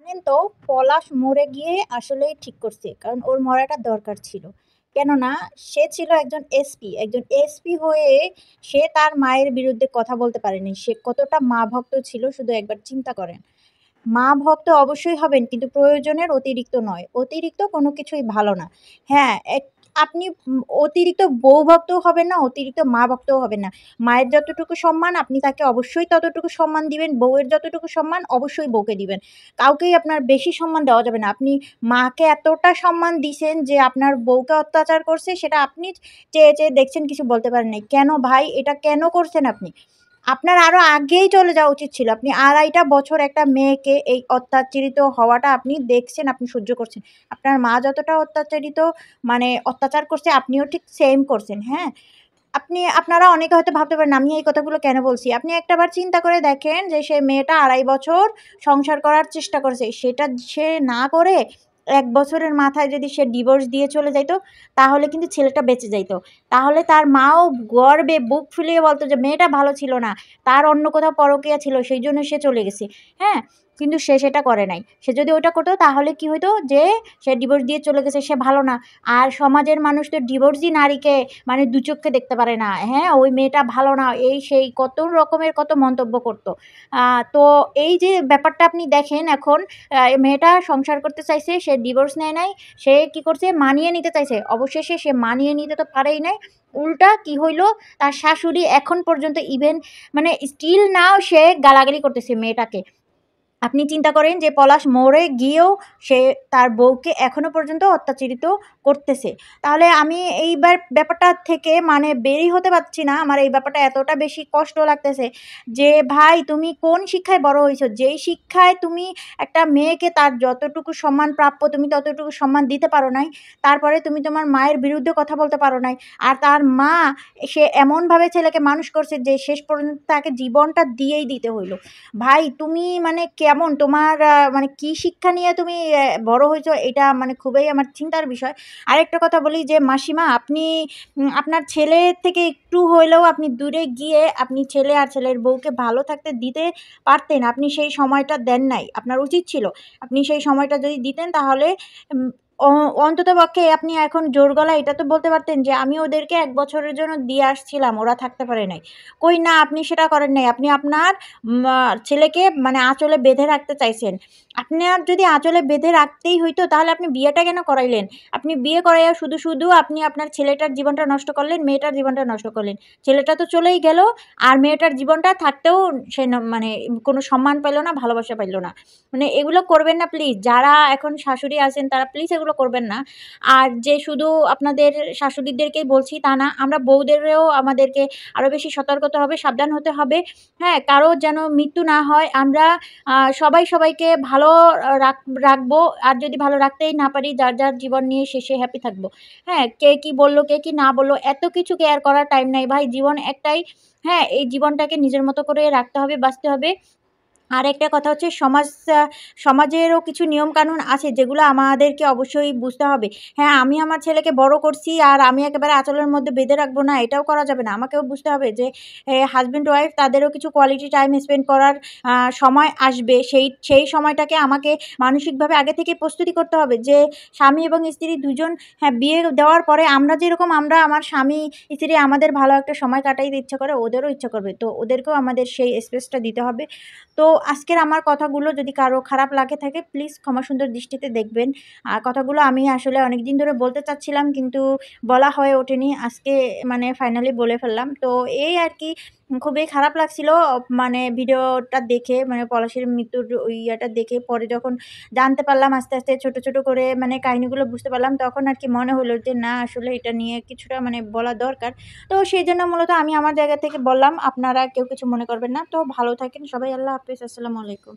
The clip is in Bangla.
জানেন তো, পলাশ মরে গিয়ে আসলেই ঠিক করছে। কারণ ওর মরাটা দরকার ছিল। কেননা সে ছিল একজন এসপি। একজন এসপি হয়ে সে তার মায়ের বিরুদ্ধে কথা বলতে পারেনি। সে কতটা মা ভক্ত ছিল শুধু একবার চিন্তা করেন। মা ভক্ত অবশ্যই হবেন কিন্তু প্রয়োজনের অতিরিক্ত নয়। অতিরিক্ত কোনো কিছুই ভালো না। হ্যাঁ, আপনি অতিরিক্ত বউ ভক্তও হবেন না, অতিরিক্ত মা ভক্তও হবেন না। মায়ের যতটুকু সম্মান আপনি তাকে অবশ্যই ততটুকু সম্মান দিবেন। বউয়ের যতটুকু সম্মান অবশ্যই বউকে দিবেন। কাউকেই আপনার বেশি সম্মান দেওয়া যাবে না। আপনি মাকে এতটা সম্মান দিছেন যে আপনার বউকে অত্যাচার করছে সেটা আপনি চেয়ে, চেয়ে দেখছেন কিছু বলতে পারেন নাই। কেন ভাই এটা কেন করছেন আপনি? আপনার আরো আগেই চলে যাওয়া উচিত ছিল। আপনি ২.৫টা বছর একটা মেয়েকে এই অত্যাচারিত হওয়াটা আপনি দেখছেন, আপনি সহ্য করছেন। আপনার মা যতটা অত্যাচারিত মানে অত্যাচার করছে আপনিও ঠিক সেইম করছেন, হ্যাঁ? আপনারা অনেকে হয়তো ভাবতে পারেন আমি এই কথাগুলো কেন বলছি? আপনি একটাবার চিন্তা করে দেখেন যে সে মেয়েটা ২.৫ বছর সংসার করার চেষ্টা করেছে। সেটা সে না করে ১ বছরের মাথায় যদি সে ডিভোর্স দিয়ে চলে যাইত, তাহলে কিন্তু ছেলেটা বেঁচে যাইত। তাহলে তার মাও গর্বে বুক ফুলিয়ে বলত যে মেয়েটা ভালো ছিল না। তার অন্য কোথাও পরকীয়া ছিল সেইজন্য সে চলে গেছে। হ্যাঁ? কিন্তু সে সেটা করে নাই। সে যদি ওইটা করত তাহলে কি হইতো যে সে ডিভোর্স দিয়ে চলে গেছে, সে ভালো না। আর সমাজের মানুষ তো ডিভোর্সি নারীকে মানে দু চোখে দেখতে পারে না। হ্যাঁ? ওই মেয়েটা ভালো না, এই সেই কত রকমের কত মন্তব্য করত। তো এই যে ব্যাপারটা আপনি দেখেন এখন মেয়েটা সংসার করতে চাইছে, সে ডিভোর্স নেয় নাই। সে কি করছে? মানিয়ে নিতে চাইছে। অবশেষে সে মানিয়ে নিতে তো পারেই নাই। উল্টা কি হইল? তার শাশুড়ি এখন পর্যন্ত ইভেন মানে স্টিল নাও সে গালাগালি করতেছে মেয়েটাকে। আপনি চিন্তা করেন যে পলাশ মরে গিয়েও সে তার বউকে এখনো পর্যন্ত অত্যাচারিত করতেছে। তাহলে আমি এইবার ব্যাপারটা থেকে মানে বেরই হতে পারছি না। আমার এই ব্যাপারটা এতটা বেশি কষ্ট লাগতেছে যে ভাই তুমি কোন শিক্ষায় বড় হইছো? যেই শিক্ষায় তুমি একটা মেয়েকে তার যতটুকু সম্মান প্রাপ্য তুমি ততটুকু সম্মান দিতে পারো নাই। তারপরে তুমি তোমার মায়ের বিরুদ্ধে কথা বলতে পারো নাই। আর তার মা সে এমনভাবে ছেলেকে মানুষ করছে যে শেষ পর্যন্ত তাকে জীবনটা দিয়েই দিতে হইল। ভাই তুমি মানে কেমন তোমার মানে কি শিক্ষা নিয়ে তুমি বড় হইছো এটা মানে খুবই আমার চিন্তার বিষয়। আরেকটা কথা বলি যে মাসিমা আপনি আপনার ছেলের থেকে একটু হইলেও আপনি দূরে গিয়ে আপনি ছেলে আর ছেলের বউকে ভালো থাকতে দিতে পারতেন। আপনি সেই সময়টা দেন নাই। আপনার উচিত ছিল। আপনি সেই সময়টা যদি দিতেন তাহলে উম অ অন্ততপক্ষে আপনি এখন জোর গলায় এটা তো বলতে পারতেন যে আমি ওদেরকে ১ বছরের জন্য দিয়ে আসছিলাম। ওরা থাকতে পারে নাই। কই না আপনি সেটা করেন নাই। আপনি আপনার মা ছেলেকে মানে আঁচলে বেঁধে রাখতে চাইছেন। আপনার যদি আঁচলে বেঁধে রাখতেই হইতো তাহলে আপনি বিয়েটা কেন করাইলেন? আপনি বিয়ে করাইয়া শুধু, শুধু আপনি আপনার ছেলেটার জীবনটা নষ্ট করলেন, মেয়েটার জীবনটা নষ্ট করলেন। ছেলেটা তো চলেই গেল আর মেয়েটার জীবনটা থাকতেও সে মানে কোনো সম্মান পাইল না, ভালোবাসা পাইল না। মানে এগুলো করবেন না প্লিজ। যারা এখন শাশুড়ি আছেন তারা প্লিজ এগুলো করবেন না। আর যে শুধু আপনাদের শাশুড়িদেরকেই বলছি তা না, আমরা বউদেরও আমাদেরকে আরো বেশি সতর্ক হতে হবে, সাবধান হতে হবে। হ্যাঁ, কারো যেন মৃত্যু না হয়। আমরা সবাই সবাইকে ভালো রাখবো। আর যদি ভালো রাখতেই না পারি, যার, যার জীবন নিয়ে শেষে হ্যাপি থাকবো। হ্যাঁ, কে কি বলল, কে কি না বলল, এত কিছু কেয়ার করার টাইম নাই ভাই। জীবন একটাই। হ্যাঁ, এই জীবনটাকে নিজের মতো করে রাখতে হবে, বাঁচতে হবে। আরেকটা কথা হচ্ছে আ সমাজেরও কিছু নিয়মকানুন আছে যেগুলো আমাদেরকে অবশ্যই বুঝতে হবে। হ্যাঁ, আমি আমার ছেলেকে বড় করছি আর আমি একেবারে আঁচলের মধ্যে বেঁধে রাখবো না, এটাও করা যাবে না। আমাকেও বুঝতে হবে যে হাসব্যান্ড ওয়াইফ তাদেরও কিছু কোয়ালিটি টাইম স্পেন্ড করার সময় আসবে। সেই সময়টাকে আমাকে মানসিকভাবে আগে থেকে প্রস্তুতি করতে হবে যে স্বামী এবং স্ত্রী দুজন হ্যাঁ, বিয়ে দেওয়ার পরে আমরা যেরকম আমার স্বামী, স্ত্রী আমাদের ভালো একটা সময় কাটাইতে ইচ্ছা করে, ওদেরও ইচ্ছা করবে। তো ওদেরকেও আমাদের সেই স্পেসটা দিতে হবে। তো আজকের আমার কথাগুলো যদি কারো খারাপ লাগে থাকে প্লিজ ক্ষমা সুন্দর দৃষ্টিতে দেখবেন। কথাগুলো আমি আসলে অনেকদিন ধরে বলতে চাচ্ছিলাম কিন্তু বলা হয়ে ওঠেনি। আজকে মানে ফাইনালি বলে ফেললাম। তো এই আরকি খুবই খারাপ লাগছিল মানে ভিডিওটা দেখে মানে পলাশের মৃত্যুর ওই ইয়েটা দেখে পরে যখন জানতে পারলাম আস্তে, আস্তে ছোট, ছোট করে মানে কাহিনীগুলো বুঝতে পারলাম তখন আরকি মনে হলো যে না আসলে এটা নিয়ে কিছুটা মানে বলা দরকার। তো সেজন্য মূলত আমি আমার জায়গা থেকে বললাম। আপনারা কেউ কিছু মনে করবেন না। তো ভালো থাকেন সবাই। আল্লাহ হাফেজ। আসসালামু আলাইকুম।